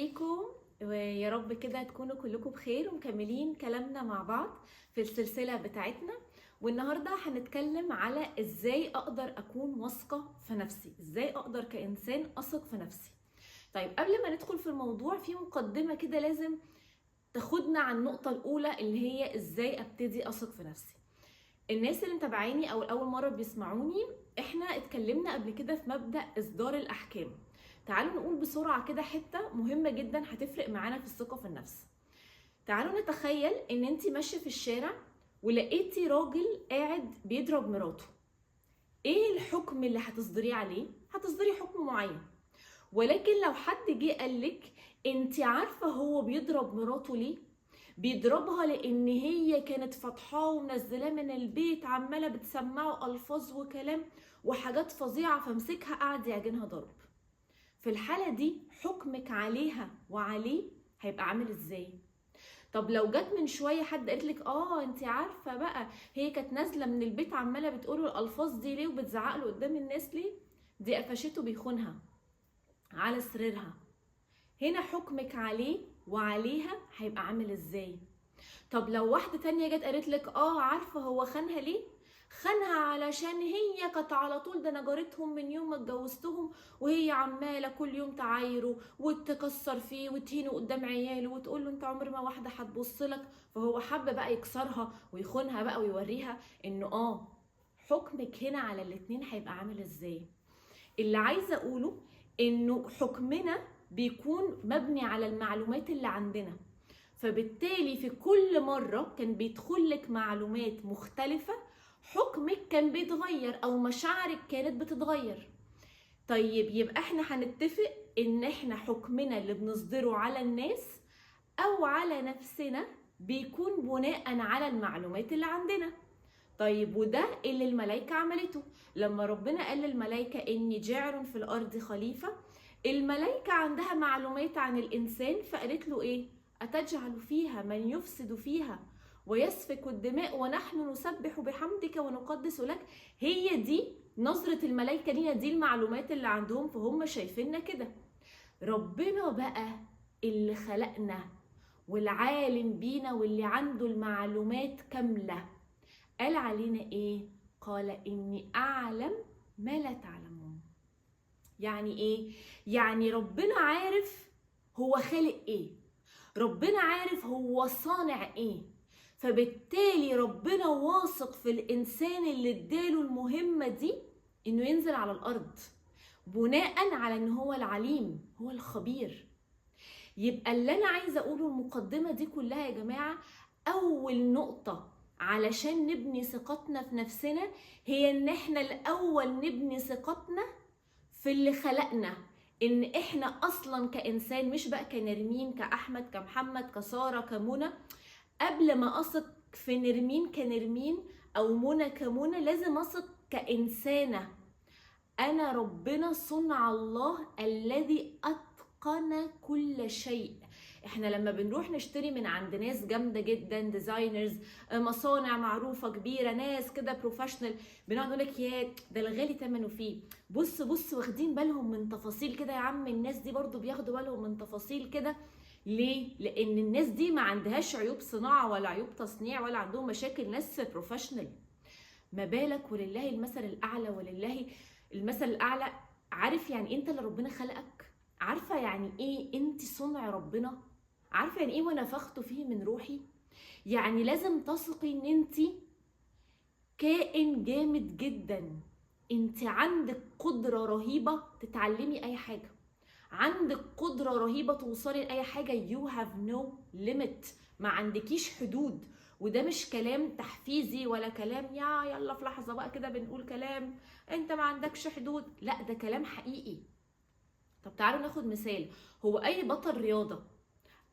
بيكم، ويا رب كده تكونوا كلكم بخير ومكملين كلامنا مع بعض في السلسلة بتاعتنا. والنهاردة هنتكلم على ازاي اقدر اكون واثقة في نفسي، ازاي اقدر كإنسان اثق في نفسي. طيب قبل ما ندخل في الموضوع، في مقدمة كده لازم تاخدنا على النقطة الاولى اللي هي ازاي ابتدي اثق في نفسي. الناس اللي متابعيني او اول مرة بيسمعوني، احنا اتكلمنا قبل كده في مبدأ اصدار الاحكام. تعالوا نقول بسرعة كده حتة مهمة جدا هتفرق معانا في الثقة في النفس. تعالوا نتخيل ان انتي ماشية في الشارع ولقيتي راجل قاعد بيضرب مراته. ايه الحكم اللي هتصدريه عليه؟ هتصدري حكم معين. ولكن لو حد جه قالك انتي عارفة هو بيضرب مراته ليه؟ بيضربها لان هي كانت فاتحاه ومنزلاه من البيت، عمالة بتسمعه الفاظ وكلام وحاجات فظيعة، فمسكها قعد يعجنها ضرب. في الحالة دي حكمك عليها وعليه هيبقى عامل ازاي؟ طب لو جت من شوية حد قالتلك انت عارفة بقى هي كانت نازلة من البيت عمالة بتقوله الألفاظ دي ليه وبتزعقله قدام الناس ليه؟ دي قفشته بيخونها على سريرها. هنا حكمك عليه وعليها هيبقى عامل ازاي؟ طب لو واحدة تانية جت قالتلك عارفة هو خانها ليه؟ خانها علشان هي كانت على طول، ده انا جارتهم من يوم ما اتجوزتهم وهي عماله كل يوم تعايره وتكسر فيه وتهينه قدام عياله وتقول له انت عمر ما واحده هتبص لك، فهو حب بقى يكسرها ويخونها بقى ويوريها انه حكمك هنا على الاتنين هيبقى عامل ازاي. اللي عايزه اقوله انه حكمنا بيكون مبني على المعلومات اللي عندنا، فبالتالي في كل مرة كان بيدخلك معلومات مختلفة حكمك كان بيتغير أو مشاعرك كانت بتتغير. طيب يبقى احنا هنتفق ان احنا حكمنا اللي بنصدره على الناس أو على نفسنا بيكون بناء على المعلومات اللي عندنا. طيب وده اللي الملائكة عملته لما ربنا قال للملائكة إني جاعل في الأرض خليفة. الملائكة عندها معلومات عن الإنسان، فقالت له إيه؟ أتجعل فيها من يفسد فيها ويسفك الدماء ونحن نسبح بحمدك ونقدس لك. هي دي نظرة الملائكة لينا، دي المعلومات اللي عندهم، فهم شايفيننا كده. ربنا بقى اللي خلقنا والعالم بينا واللي عنده المعلومات كاملة قال علينا ايه؟ قال اني اعلم ما لا تعلمون. يعني ايه؟ يعني ربنا عارف هو خالق ايه، ربنا عارف هو صانع ايه، فبالتالي ربنا واثق في الانسان اللي اداله المهمة دي انه ينزل على الارض بناء على ان هو العليم، هو الخبير. يبقى اللي انا عايزة اقوله المقدمة دي كلها يا جماعة، اول نقطة علشان نبني ثقتنا في نفسنا هي ان احنا الاول نبني ثقتنا في اللي خلقنا، ان احنا اصلا كانسان، مش بقى كنرمين كاحمد كمحمد كساره كمنى. قبل ما اثق في نرمين كنرمين او منى كمنى، لازم اثق كانسانه انا ربنا صنع الله الذي اتقن كل شيء. احنا لما بنروح نشتري من عند ناس جامده جدا، ديزاينرز، مصانع معروفه كبيره، ناس كده بروفيشنال، بنقعد نقول لك يا ده الغالي ثمنه فيه، بص واخدين بالهم من تفاصيل كده. يا عم الناس دي برضو بياخدوا بالهم من تفاصيل كده. ليه؟ لان الناس دي ما عندهاش عيوب صناعه ولا عيوب تصنيع ولا عندهم مشاكل، ناس بروفيشنال. ما بالك ولله المثل الاعلى، ولله المثل الاعلى. عارف يعني انت اللي ربنا خلقك؟ عارفه يعني ايه انت صنع ربنا؟ عارفه يعني ايه ونفخت فيه من روحي؟ يعني لازم تثقي ان انت كائن جامد جدا، انت عندك قدره رهيبه تتعلمي اي حاجه، عندك قدره رهيبه توصلي لاي حاجه. you have no limit، ما عندكيش حدود. وده مش كلام تحفيزي ولا كلام يلا في لحظه بقى كده بنقول كلام انت ما عندكش حدود، لا ده كلام حقيقي. طب تعالوا ناخد مثال. هو اي بطل رياضه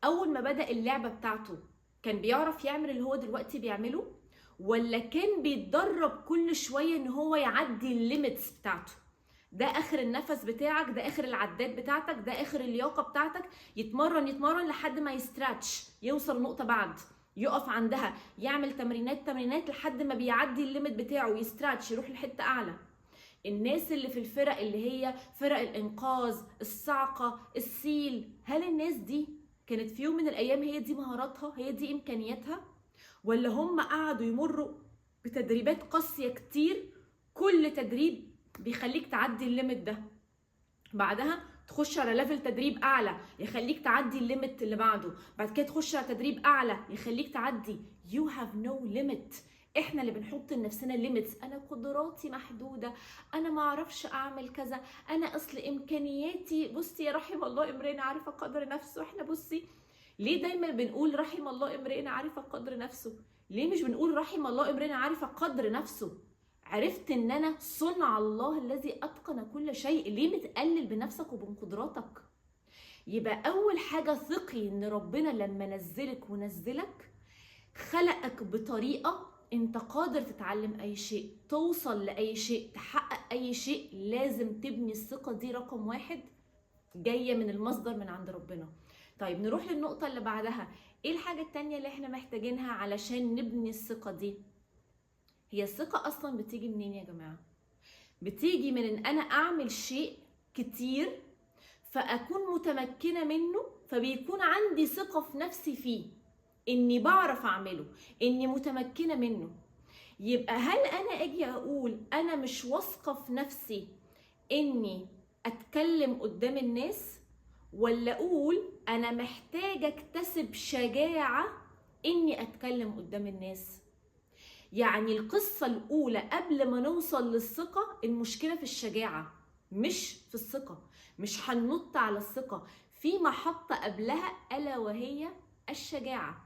اول ما بدأ اللعبه بتاعته كان بيعرف يعمل اللي هو دلوقتي بيعمله، ولا كان بيتدرب كل شويه ان هو يعدي الليميتس بتاعته؟ ده اخر النفس بتاعك، ده اخر العداد بتاعتك، ده اخر اللياقه بتاعتك. يتمرن لحد ما يستراتش، يوصل نقطه بعد يقف عندها، يعمل تمرينات لحد ما بيعدي الليميت بتاعه، يستراتش، يروح لحته اعلى. الناس اللي في الفرق اللي هي فرق الانقاذ، الصاعقه، السيل، هل الناس دي كانت في يوم من الايام هي دي مهاراتها، هي دي امكانياتها؟ ولا هم قعدوا يمروا بتدريبات قاسيه كتير، كل تدريب بيخليك تعدي الليمت ده، بعدها تخش على ليفل تدريب اعلى يخليك تعدي الليمت اللي بعده، بعد كده تخش على تدريب اعلى يخليك تعدي. you have no limit. احنا اللي بنحط لنفسنا ليميتس، انا قدراتي محدوده، انا ما اعرفش اعمل كذا، انا اصل امكانياتي، بصي يا رحم الله امرئ عارف قدر نفسه. احنا بصي ليه دايما بنقول رحم الله امرئ عارف قدر نفسه؟ ليه مش بنقول رحم الله امرئ عارف قدر نفسه؟ عرفت ان انا صنع الله الذي اتقن كل شيء، ليه متقلل بنفسك وبين قدراتك؟ يبقى اول حاجه ثقي ان ربنا لما نزلك ونزلك خلقك بطريقه انت قادر تتعلم اي شيء، توصل لاي شيء، تحقق اي شيء. لازم تبني الثقه دي، رقم واحد جايه من المصدر من عند ربنا. طيب نروح للنقطه اللي بعدها، ايه الحاجه التانيه اللي احنا محتاجينها علشان نبني الثقه دي؟ هي الثقة أصلا بتيجي منين يا جماعة؟ بتيجي من إن أنا أعمل شيء كتير فأكون متمكنة منه، فبيكون عندي ثقة في نفسي فيه، إني بعرف أعمله، إني متمكنة منه. يبقى هل أنا أجي أقول أنا مش واثقة في نفسي إني أتكلم قدام الناس، ولا أقول أنا محتاجة أكتسب شجاعة إني أتكلم قدام الناس؟ يعني القصة الأولى قبل ما نوصل للثقة، المشكلة في الشجاعة مش في الثقة. مش هننط على الثقة، في محطة قبلها ألا وهي الشجاعة.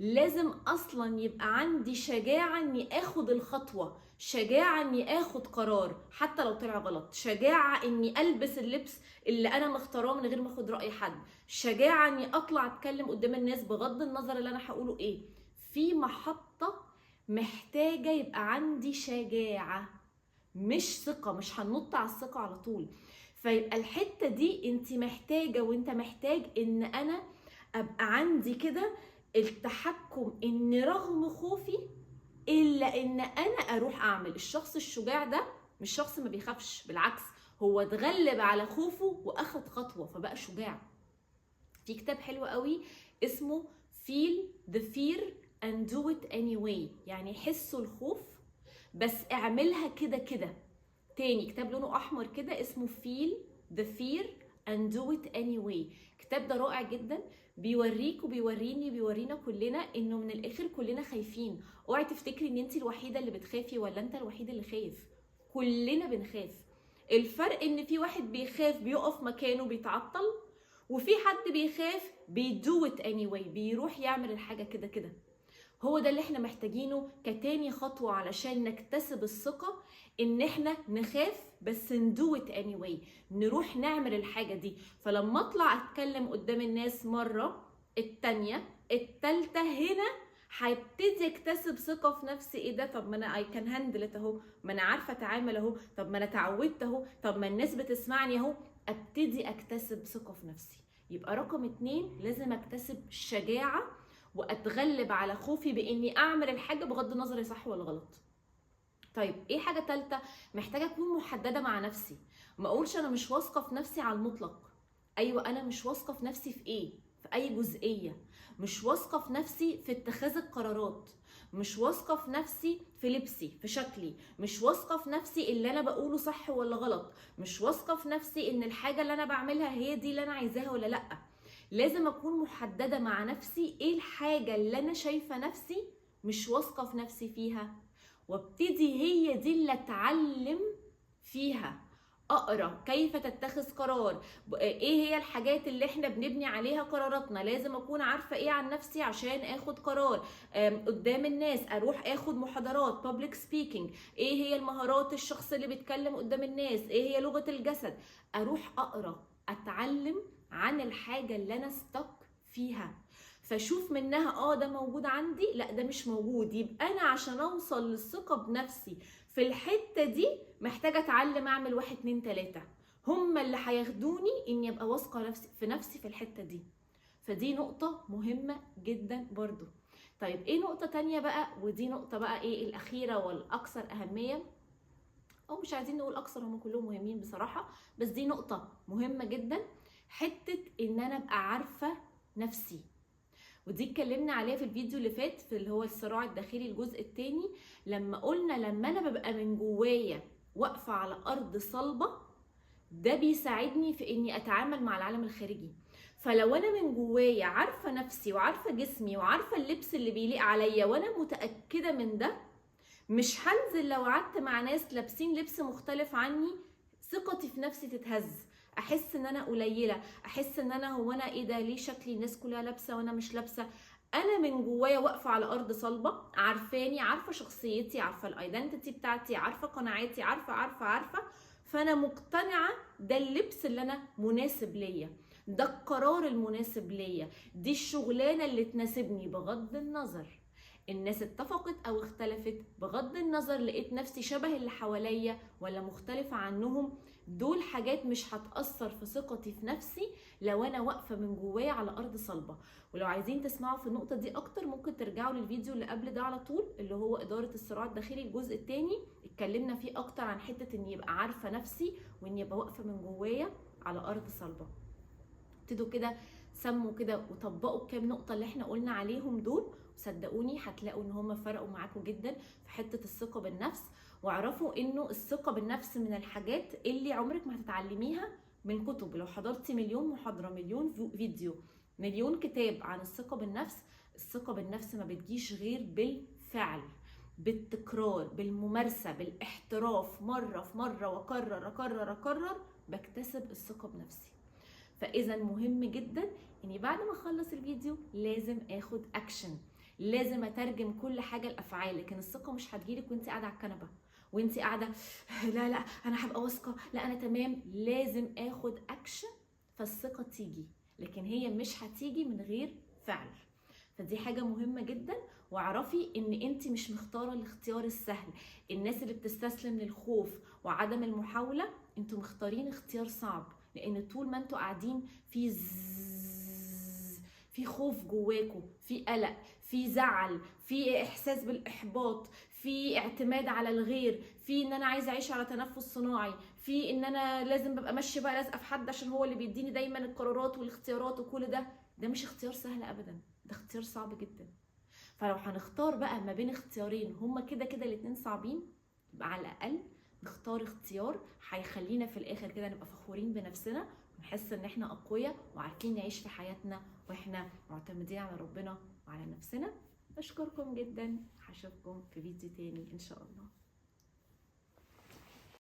لازم أصلا يبقى عندي شجاعة إني آخد الخطوة، شجاعة إني آخد قرار حتى لو طلع غلط، شجاعة إني ألبس اللبس اللي أنا مختاراه من غير ما أخد رأي حد، شجاعة إني أطلع أتكلم قدام الناس بغض النظر اللي أنا هقوله إيه. في محطة محتاجة يبقى عندي شجاعة مش ثقة، مش هننط على الثقة على طول. فيبقى الحتة دي انت محتاجة وانت محتاج ان انا ابقى عندي كده التحكم، ان رغم خوفي الا ان انا اروح اعمل. الشخص الشجاع ده مش شخص ما بيخافش، بالعكس هو اتغلب على خوفه واخد خطوة فبقى شجاع. في كتاب حلو قوي اسمه Feel the Fear and do it anyway، يعني حسوا الخوف بس اعملها كده كده. تاني كتاب لونه احمر كده اسمه Feel the Fear and do it anyway. الكتاب ده رائع جدا، بيوريك وبيوريني بيورينا كلنا انه من الاخر كلنا خايفين. اوعي تفتكري ان انت الوحيده اللي بتخافي ولا انت الوحيد اللي خايف، كلنا بنخاف. الفرق ان في واحد بيخاف بيقف مكانه بيتعطل، وفي حد بيخاف بيدو ات anyway، بيروح يعمل الحاجه كده كده. هو ده اللي احنا محتاجينه كتاني خطوة علشان نكتسب الثقة، ان احنا نخاف بس ندو ات anyway، نروح نعمل الحاجة دي. فلما اطلع اتكلم قدام الناس مرة، التانية، التالتة، هنا هبتدي اكتسب ثقة في نفسي. ايه ده؟ طب ما انا I can handle it اهو، ما انا عارفة اتعامل اهو، طب ما انا اتعودت اهو، طب ما الناس بتسمعني اهو، ابتدي اكتسب ثقة في نفسي. يبقى رقم 2 لازم اكتسب شجاعة واتغلب على خوفي باني اعمل الحاجه بغض النظر هي صح ولا غلط. طيب ايه حاجه ثالثه؟ محتاجه اكون محدده مع نفسي، ما اقولش انا مش واثقه في نفسي على المطلق. ايوه انا مش واثقه في نفسي في ايه؟ في اي جزئيه. مش واثقه في نفسي في اتخاذ القرارات، مش واثقه في نفسي في لبسي في شكلي، مش واثقه في نفسي اللي انا بقوله صح ولا غلط، مش واثقه في نفسي ان الحاجه اللي انا بعملها هي دي اللي انا عايزاها ولا لا. لازم اكون محدده مع نفسي ايه الحاجه اللي انا شايفه نفسي مش واثقه في نفسي فيها، وابتدي هي دي اللي اتعلم فيها. اقرا كيف تتخذ قرار، ايه هي الحاجات اللي احنا بنبني عليها قراراتنا. لازم اكون عارفه ايه عن نفسي عشان اخد قرار قدام الناس، اروح اخد محاضرات public speaking، ايه هي المهارات الشخص اللي بيتكلم قدام الناس، ايه هي لغه الجسد. اروح اقرا اتعلم عن الحاجة اللي أنا ستك فيها، فشوف منها ده موجود عندي، لا ده مش موجود. يبقى أنا عشان أوصل للثقة بنفسي في الحتة دي محتاجة أتعلم أعمل 1 2 3، هما اللي هياخدوني إني أبقى واثقة في نفسي في الحتة دي. فدي نقطة مهمة جدا برضو. طيب إيه نقطة تانية بقى، ودي نقطة بقى إيه الأخيرة والأكثر أهمية؟ او مش عايزين نقول اكثر، هم كلهم مهمين بصراحه، بس دي نقطه مهمه جدا، حته ان انا ابقى عارفه نفسي. ودي اتكلمنا عليها في الفيديو اللي فات، في اللي هو الصراع الداخلي الجزء الثاني، لما قلنا لما انا ببقى من جوايا واقفه على ارض صلبه، ده بيساعدني في اني اتعامل مع العالم الخارجي. فلو انا من جوايا عارفه نفسي وعارفه جسمي وعارفه اللبس اللي بيليق عليا وانا متاكده من ده، مش هنزل لو قعدت مع ناس لابسين لبس مختلف عني ثقتي في نفسي تتهز، احس ان انا قليله، احس ان انا هو انا ايه ده، ليه شكلي الناس كلها لابسه وانا مش لابسه. انا من جوايا واقفه على ارض صلبه، عارفاني، عارفه شخصيتي، عارفه الايدنتيتي بتاعتي، عارفه قناعاتي، عارفه، فانا مقتنعه ده اللبس اللي انا مناسب ليا، ده القرار المناسب ليا، دي الشغلانه اللي تناسبني، بغض النظر الناس اتفقت او اختلفت، بغض النظر لقيت نفسي شبه اللي حواليا ولا مختلفة عنهم. دول حاجات مش هتأثر في ثقتي في نفسي لو انا واقفة من جوايا على ارض صلبة. ولو عايزين تسمعوا في النقطة دي اكتر، ممكن ترجعوا للفيديو اللي قبل ده على طول، اللي هو ادارة الصراع الداخلي الجزء الثاني، اتكلمنا فيه اكتر عن حتة اني يبقى عارفة نفسي واني يبقى واقفة من جوايا على ارض صلبة. ابتدوا كده سموا كده وطبقوا الكام نقطة اللي احنا قلنا عليهم دول، وصدقوني هتلاقوا ان هم فرقوا معاكم جدا في حتة الثقة بالنفس. واعرفوا انه الثقة بالنفس من الحاجات اللي عمرك ما هتتعلميها من كتب. لو حضرتي مليون محاضرة، مليون فيديو، مليون كتاب عن الثقة بالنفس، الثقة بالنفس ما بتجيش غير بالفعل، بالتكرار، بالممارسة، بالاحتراف، مرة في مرة، واكرر اكرر اكرر، بكتسب الثقة بنفسي. فاذا مهم جدا اني بعد ما اخلص الفيديو لازم اخد اكشن، لازم اترجم كل حاجه لافعال. لكن الثقه مش هتجيلك وانت قاعده على الكنبه، وانت قاعده لا انا هبقى واثقه، لا انا تمام. لازم اخد اكشن فالثقه تيجي، لكن هي مش هتيجي من غير فعل. فدي حاجه مهمه جدا. واعرفي ان انت مش مختاره الاختيار السهل. الناس اللي بتستسلم للخوف وعدم المحاوله، انتوا مختارين اختيار صعب، لان طول ما انتوا قاعدين في خوف جواكوا، في قلق، في زعل، في احساس بالاحباط، في اعتماد على الغير، في ان انا عايزه اعيش على تنفس صناعي، في ان انا لازم ببقى ماشيه بقى لازقه في حد عشان هو اللي بيديني دايما القرارات والاختيارات وكل ده. ده مش اختيار سهل ابدا، ده اختيار صعب جدا. فلو هنختار بقى ما بين اختيارين هما كده كده الاتنين صعبين، يبقى على الاقل نختار اختيار هيخلينا في الاخر كده نبقى فخورين بنفسنا، ونحس ان احنا اقوياء وعارفين نعيش في حياتنا واحنا معتمدين على ربنا وعلى نفسنا. بشكركم جدا، هشوفكم في فيديو تاني ان شاء الله.